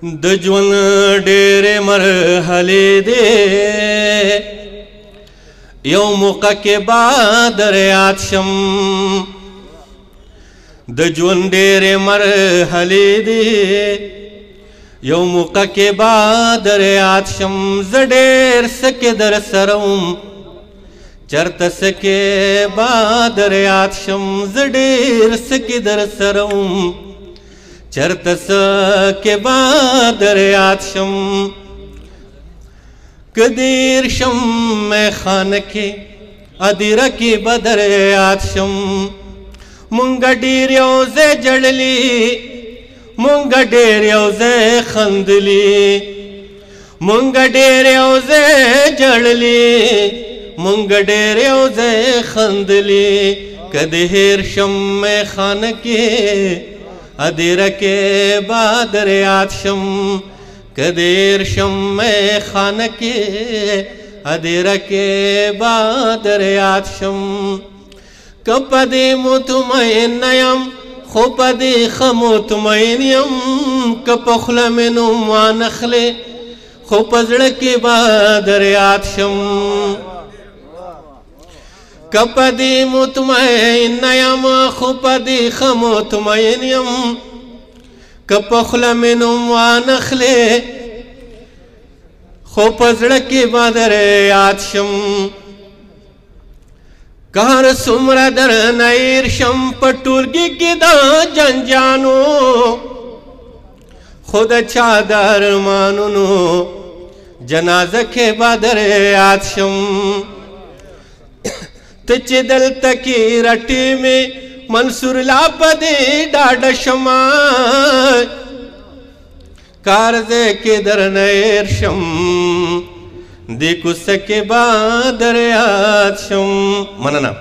د ژوند ډېرې مرحلې دي یو موقع کې به در یاد شم د ژوند ډېرې مرحلې دي یو موقع کې به در یاد شم زه ډېر څه کې در سره وم چرته څه کې به در یاد شم زه ډېر څه کې در سره وم چرته څه کې به در یاد شم که دیر شم میخانه کې ادیره کې به در یاد شم مونږ ډېر یو ځای جړلي مونږ ډېر یو ځای خندلي مونږ ډېر یو ځای جړلي مونږ ډېر یو ځای خندلي که د هیر شم میخانه کې ادیره کې به در یاد شم که دیر شم میخانه کې ادیره کې به در یاد شم که په دې مطمئن یم خو په دې ښه مطمئن یم که په خوله مې نوم وانخلې خو په زړه کې به در یاد شم که په دې مطمئن یم خو په دې ښه مطمئن یم که په خوله مې نوم وانخلې خو په زړه کې به در یاد شم که هر څومره درنه هېر شم په ټولګي کې د جنجانو خو د چا د ارمانونو جنازه کې به در یاد شم ته چې دلته کې رټې مې منصور لا په دې ډاډه شمه کار ځای کې درنه هېر شم دې کوڅه کې به در یاد شم مننه